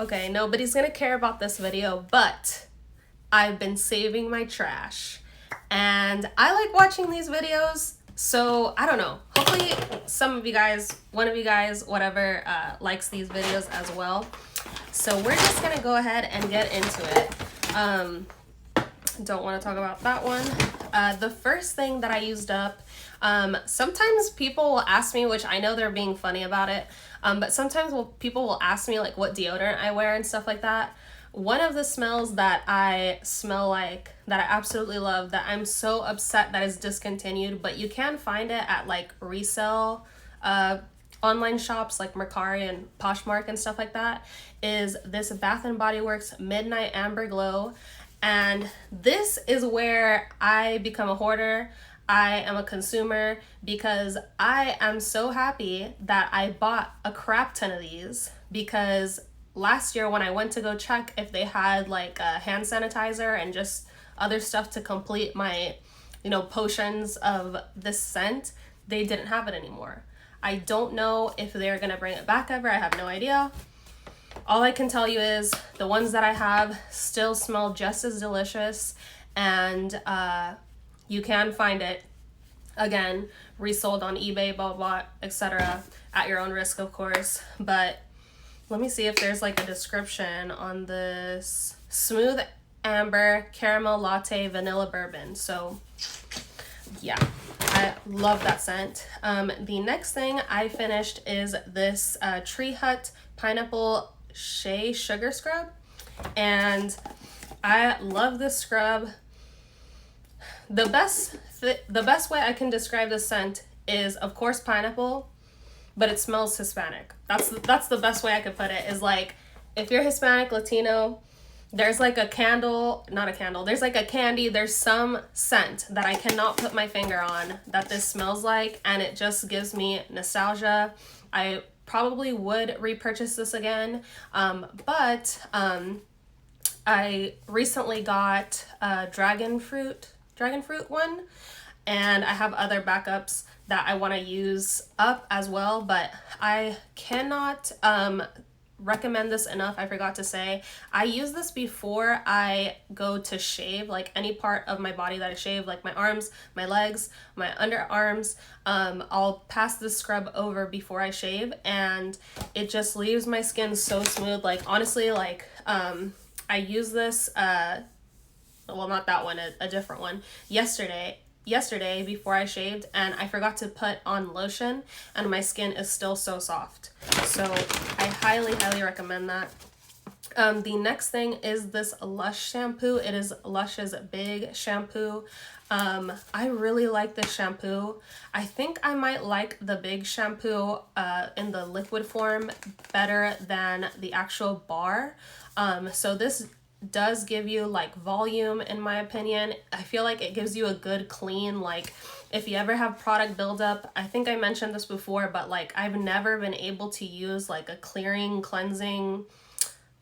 Okay, nobody's gonna care about this video, but I've been saving my trash. And I like watching these videos, so I don't know. Hopefully some of you guys, one of you guys, whatever, likes these videos as well. So we're just gonna go ahead and get into it. Don't want to talk about that one. The first thing that I used up, sometimes people will ask me, which I know they're being funny about it, but sometimes people will ask me like what deodorant I wear and stuff like that. One of the smells that I smell like, that I absolutely love, that I'm so upset that is discontinued, but you can find it at like resale online shops like Mercari and Poshmark and stuff like that, is this Bath and Body Works Midnight Amber Glow. And this is where I become a hoarder. I am a consumer because I am so happy that I bought a crap ton of these, because last year when I went to go check if they had like a hand sanitizer and just other stuff to complete my, potions of this scent, they didn't have it anymore. I don't know if they're gonna bring it back ever. I have no idea. All I can tell you is the ones that I have still smell just as delicious, and you can find it, again, resold on eBay, blah, blah, etc., at your own risk, of course. But let me see if there's like a description on this. Smooth Amber Caramel Latte Vanilla Bourbon. So yeah, I love that scent. The next thing I finished is this Tree Hut Pineapple Shea Sugar Scrub. And I love this scrub. The best way I can describe this scent is, of course, pineapple, but it smells Hispanic. That's the best way I could put it, is like, if you're Hispanic, Latino, there's like a candle, not a candle, there's like a candy, there's some scent that I cannot put my finger on that this smells like, and it just gives me nostalgia. I probably would repurchase this again, but I recently got a dragon fruit one, and I have other backups that I want to use up as well, but I cannot recommend this enough. I forgot to say, I use this before I go to shave, like any part of my body that I shave, like my arms, my legs, my underarms. I'll pass this scrub over before I shave, and it just leaves my skin so smooth. Like, honestly, like I use this well, not that one, a different one, yesterday before I shaved, and I forgot to put on lotion, and my skin is still so soft. So I highly recommend that. The next thing is this Lush shampoo. It is Lush's Big Shampoo. I really like this shampoo. I think I might like the Big Shampoo in the liquid form better than the actual bar. So this does give you like volume, in my opinion. I feel like it gives you a good clean, like if you ever have product buildup, I think I mentioned this before, but like I've never been able to use like a clearing, cleansing,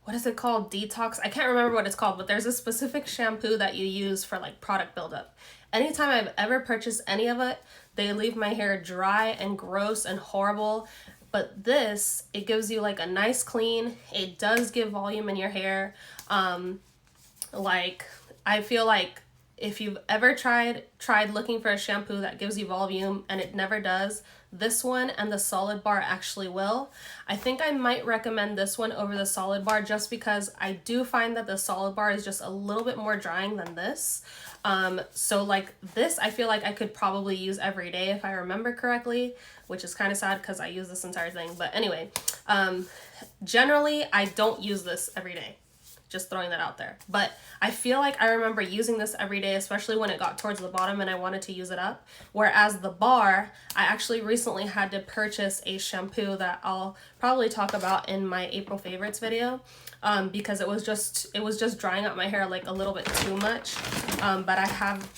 what is it called? Detox. I can't remember what it's called, but there's a specific shampoo that you use for like product buildup. Anytime I've ever purchased any of it, they leave my hair dry and gross and horrible. But this, it gives you like a nice clean. It does give volume in your hair. Like, I feel like if you've ever tried looking for a shampoo that gives you volume and it never does, this one and the Solid Bar actually will. I think I might recommend this one over the Solid Bar, just because I do find that the Solid Bar is just a little bit more drying than this. So like this, I feel like I could probably use every day if I remember correctly, which is kind of sad because I use this entire thing. But anyway, generally I don't use this every day. Just throwing that out there. But I feel like I remember using this every day, especially when it got towards the bottom and I wanted to use it up. Whereas the bar, I actually recently had to purchase a shampoo that I'll probably talk about in my April favorites video, because it was just drying out my hair like a little bit too much. But I have,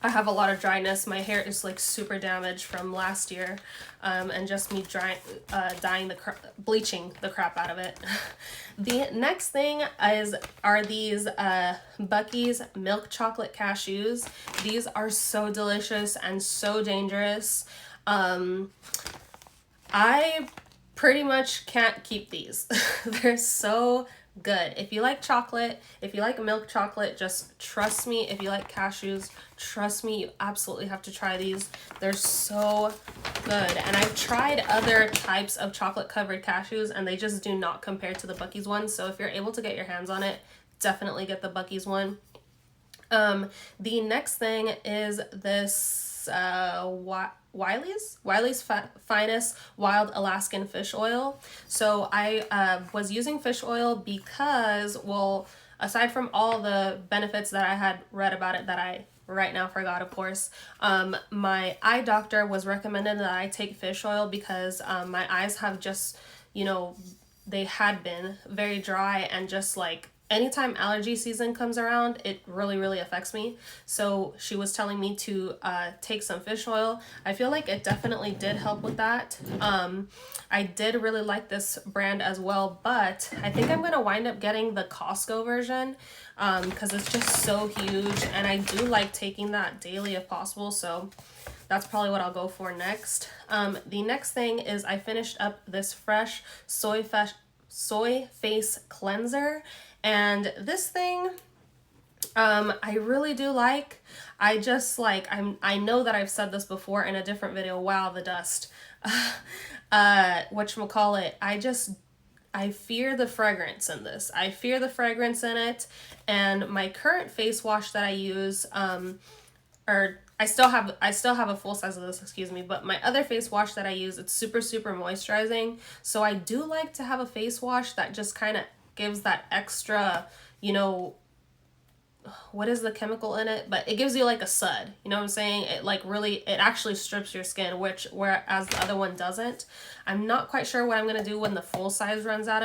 I have a lot of dryness. My hair is like super damaged from last year, and just me bleaching the crap out of it. The next thing are these Buc-ee's milk chocolate cashews. These are so delicious and so dangerous. I pretty much can't keep these. They're so good. If you like chocolate, if you like milk chocolate, just trust me. If you like cashews, trust me, you absolutely have to try these. They're so good. And I've tried other types of chocolate covered cashews and they just do not compare to the Buc-ee's one. So if you're able to get your hands on it, definitely get the Buc-ee's one. The next thing is this Wiley's Finest Wild Alaskan Fish Oil. So I was using fish oil because, well, aside from all the benefits that I had read about it that I right now forgot, of course, my eye doctor was recommended that I take fish oil because my eyes have just, you know, they had been very dry, and just like anytime allergy season comes around, it really affects me. So she was telling me to take some fish oil. I feel like it definitely did help with that. I did really like this brand as well, but I think I'm gonna wind up getting the Costco version because it's just so huge, and I do like taking that daily if possible. So that's probably what I'll go for next. The next thing is I finished up this fresh soy face cleanser, and this thing I really do like. I just like, I know that I've said this before in a different video. Wow, the dust. Whatchamacallit, I fear the fragrance in this. I fear the fragrance in it. And my current face wash that I use, or I still have a full size of this, excuse me, but my other face wash that I use, it's super moisturizing. So I do like to have a face wash that just kind of gives that extra, you know, what is the chemical in it? But it gives you like a sud, you know what I'm saying? It like really, it actually strips your skin, whereas the other one doesn't. I'm not quite sure what I'm gonna do when the full size runs out,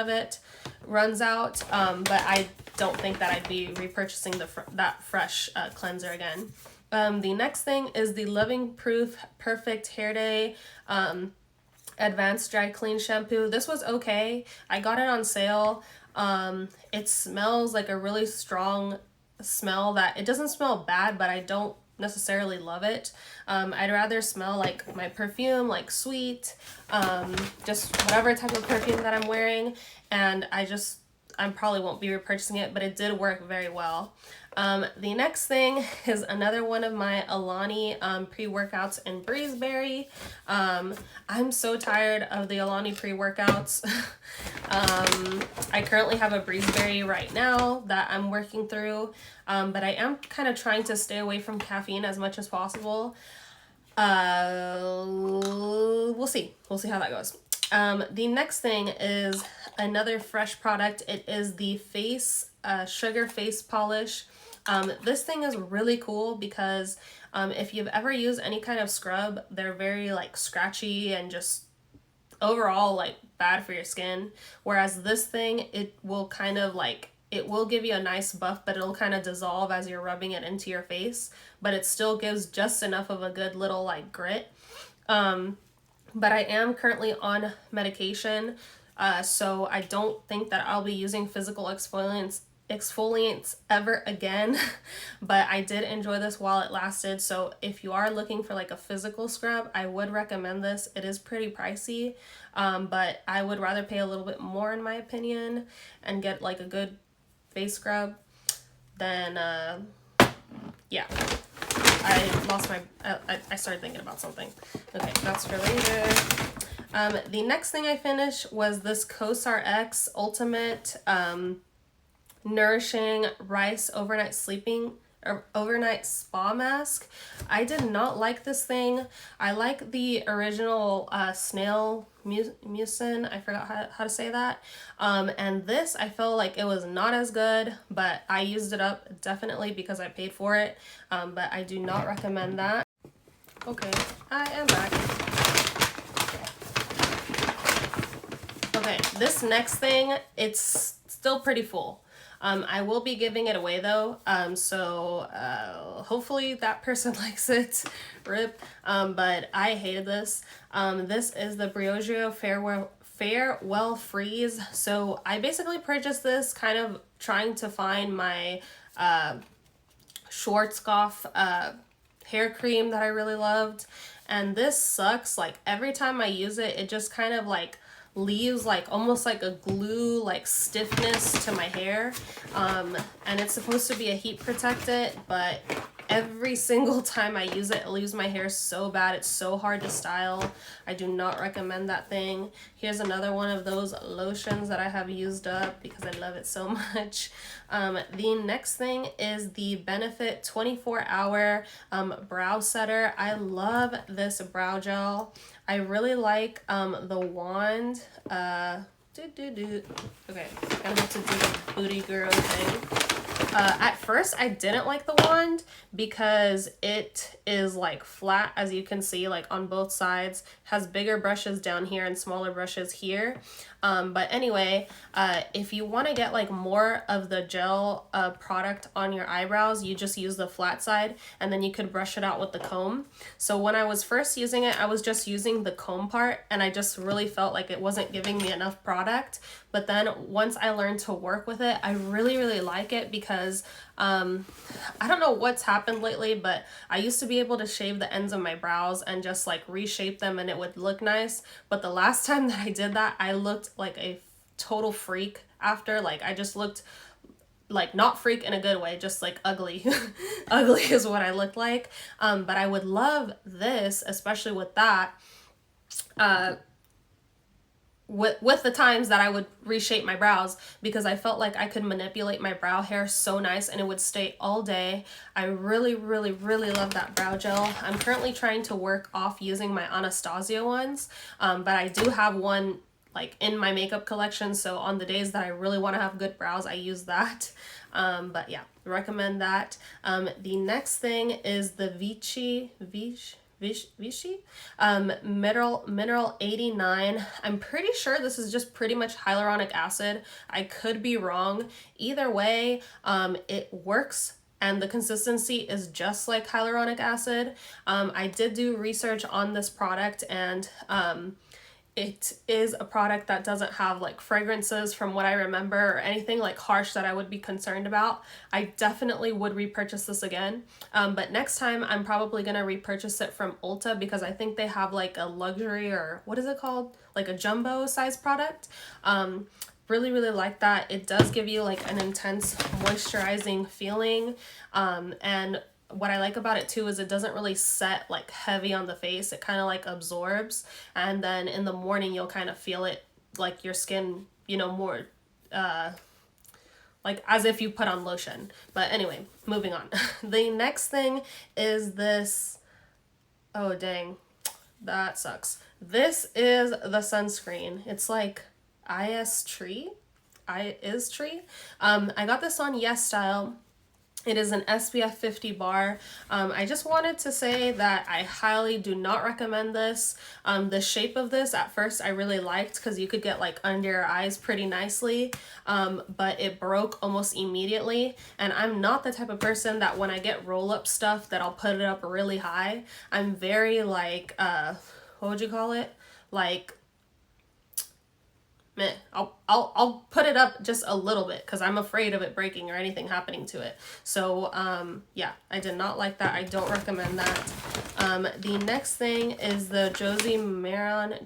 but I don't think that I'd be repurchasing that fresh cleanser again. The next thing is the Living Proof Perfect Hair Day Advanced Dry Clean Shampoo. This was okay. I got it on sale. It smells like a really strong smell that it doesn't smell bad, but I don't necessarily love it. I'd rather smell like my perfume, like sweet, just whatever type of perfume that I'm wearing, and I probably won't be repurchasing it, but it did work very well. The next thing is another one of my Alani pre-workouts in Breezeberry. I'm so tired of the Alani pre-workouts. I currently have a Breezeberry right now that I'm working through, but I am kind of trying to stay away from caffeine as much as possible. We'll see how that goes. The next thing is another fresh product. It is the Sugar Face Polish. This thing is really cool because if you've ever used any kind of scrub, they're very like scratchy and just overall like bad for your skin. Whereas this thing, it will kind of like, it will give you a nice buff, but it'll kind of dissolve as you're rubbing it into your face, but it still gives just enough of a good little like grit. But I am currently on medication, so I don't think that I'll be using physical exfoliants ever again. But I did enjoy this while it lasted, so if you are looking for like a physical scrub, I would recommend this. It is pretty pricey, but I would rather pay a little bit more in my opinion and get like a good face scrub than yeah. I started thinking about something. Okay, that's for later. The next thing I finished was this Kosar X Ultimate Nourishing Rice Overnight Spa Mask. I did not like this thing. I like the original snail mucin. I forgot how to say that. And this, I felt like it was not as good, but I used it up definitely because I paid for it. But I do not recommend that. Okay, I am back. Okay, this next thing, it's still pretty full. I will be giving it away though, so hopefully that person likes it. Rip. But I hated this. This is the Briogeo Farewell Freeze. So I basically purchased this kind of trying to find my Schwarzkopf hair cream that I really loved, and this sucks. Like every time I use it, it just kind of like leaves like almost like a glue like stiffness to my hair, and it's supposed to be a heat protectant, but every single time I use it, it leaves my hair so bad. It's so hard to style. I do not recommend that thing. Here's another one of those lotions that I have used up because I love it so much. The next thing is the Benefit 24-hour brow setter. I love this brow gel. I really like the wand. Okay, I'm gonna have to do the booty girl thing. At first I didn't like the wand because it is like flat, as you can see, like on both sides, has bigger brushes down here and smaller brushes here. But anyway, if you want to get like more of the gel product on your eyebrows, you just use the flat side and then you could brush it out with the comb. So when I was first using it, I was just using the comb part and I just really felt like it wasn't giving me enough product. But then once I learned to work with it, I really like it because I don't know what's happened lately, but I used to be able to shave the ends of my brows and just like reshape them and it would look nice. But the last time that I did that, I looked like a total freak after. Like I just looked like not freak in a good way, just like ugly. Ugly is what I looked like. But I would love this, especially with that. With the times that I would reshape my brows, because I felt like I could manipulate my brow hair so nice and it would stay all day. I really love that brow gel. I'm currently trying to work off using my Anastasia ones, but I do have one like in my makeup collection, so on the days that I really want to have good brows, I use that. But yeah, recommend that. The next thing is the Vichy Mineral 89. I'm pretty sure this is just pretty much hyaluronic acid. I could be wrong. Either way, it works and the consistency is just like hyaluronic acid. I did do research on this product and it is a product that doesn't have like fragrances from what I remember or anything like harsh that I would be concerned about. I definitely would repurchase this again. But next time I'm probably going to repurchase it from Ulta because I think they have like a luxury, or what is it called? Like a jumbo size product. Really like that. It does give you like an intense moisturizing feeling. And what I like about it too is it doesn't really set like heavy on the face. It kind of like absorbs, and then in the morning you'll kind of feel it like your skin, you know, more like as if you put on lotion. But anyway, moving on. The next thing is this. Oh dang, that sucks. This is the sunscreen. It's like is tree. I got this on Yes Style. It is an SPF 50 bar. I just wanted to say that I highly do not recommend this. The shape of this at first I really liked because you could get like under your eyes pretty nicely, but it broke almost immediately. And I'm not the type of person that when I get roll up stuff that I'll put it up really high. I'm very like, what would you call it? Like, I'll put it up just a little bit because I'm afraid of it breaking or anything happening to it. So yeah, I did not like that. I don't recommend that. The next thing is the Josie Maran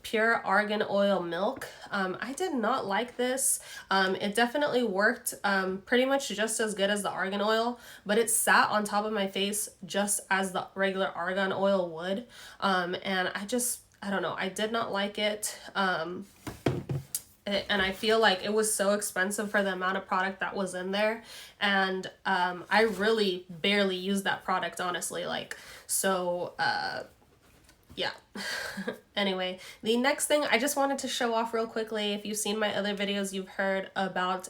Pure Argan Oil Milk. I did not like this. It definitely worked pretty much just as good as the argan oil, but it sat on top of my face just as the regular argan oil would. And I don't know, I did not like it. And I feel like it was so expensive for the amount of product that was in there. And I really barely used that product, honestly. Like, so yeah. Anyway, the next thing I just wanted to show off real quickly. If you've seen my other videos, you've heard about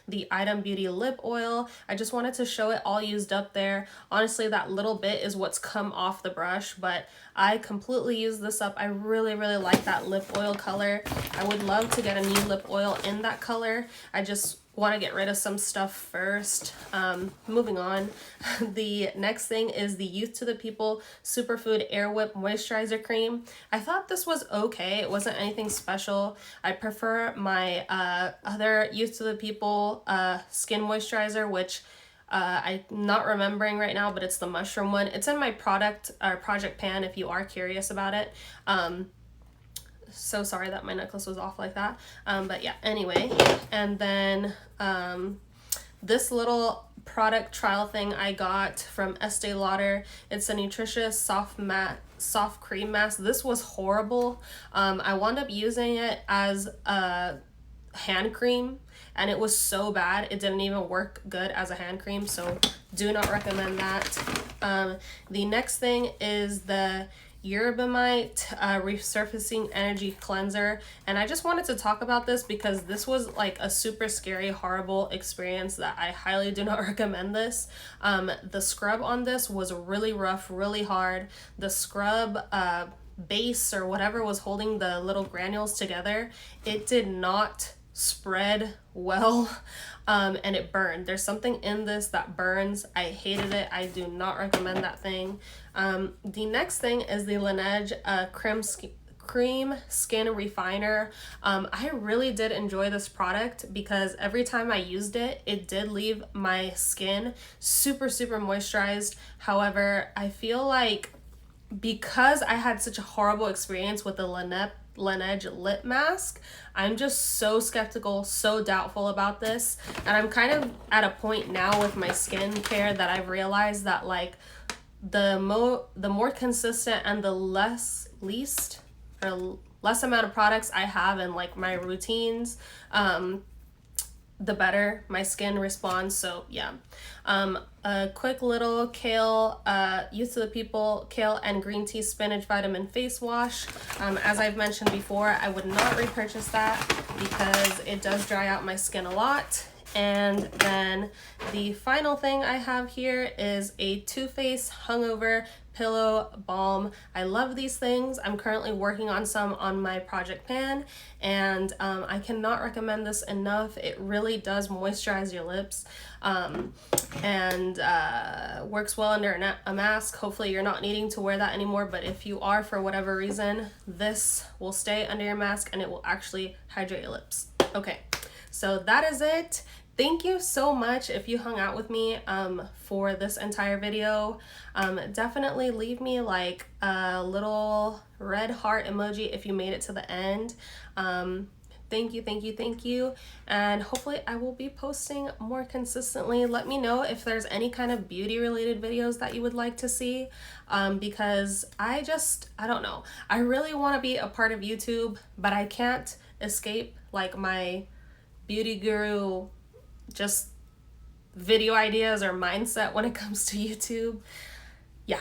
the Item Beauty lip oil. I just wanted to show it all used up there. Honestly, that little bit is what's come off the brush, but I completely used this up. I really like that lip oil color. I would love to get a new lip oil in that color. I just want to get rid of some stuff first. Moving on. The next thing is the Youth to the People Superfood Air Whip Moisturizer Cream. I thought this was okay. It wasn't anything special. I prefer my other Youth to the People skin moisturizer, which I'm not remembering right now, but it's the mushroom one. It's in my project pan if you are curious about it. so sorry that my necklace was off like that. But yeah, anyway. And then this little product trial thing I got from Estee Lauder. It's a nutritious soft cream mask. This was horrible. I wound up using it as a hand cream, and it was so bad it didn't even work good as a hand cream, so do not recommend that. The next thing is the Yerbamite resurfacing energy cleanser, and I just wanted to talk about this because this was like a super scary, horrible experience that I highly do not recommend this. The scrub on this was really rough, really hard. The scrub base or whatever was holding the little granules together, it did not spread well, and it burned. There's something in this that burns. I hated it. I do not recommend that thing. The next thing is the Laneige cream skin refiner. I really did enjoy this product because every time I used it, it did leave my skin super moisturized. However, I feel like because I had such a horrible experience with the Laneige lip mask, I'm just so skeptical, so doubtful about this. And I'm kind of at a point now with my skincare that I've realized that like the more consistent and the less amount of products I have in like my routines, the better my skin responds. So yeah. A quick little kale, Youth to the People kale and green tea spinach vitamin face wash. As I've mentioned before, I would not repurchase that because it does dry out my skin a lot. And then the final thing I have here is a Too Faced Hungover Pillow Balm. I love these things. I'm currently working on some on my project pan, and I cannot recommend this enough. It really does moisturize your lips, and works well under a mask. Hopefully you're not needing to wear that anymore, but if you are for whatever reason, this will stay under your mask and it will actually hydrate your lips. Okay, so that is it. Thank you so much if you hung out with me for this entire video. Definitely leave me like a little red heart emoji if you made it to the end. Thank you. And hopefully I will be posting more consistently. Let me know if there's any kind of beauty related videos that you would like to see, because I don't know. I really want to be a part of YouTube, but I can't escape like my beauty guru just video ideas or mindset when it comes to YouTube. Yeah.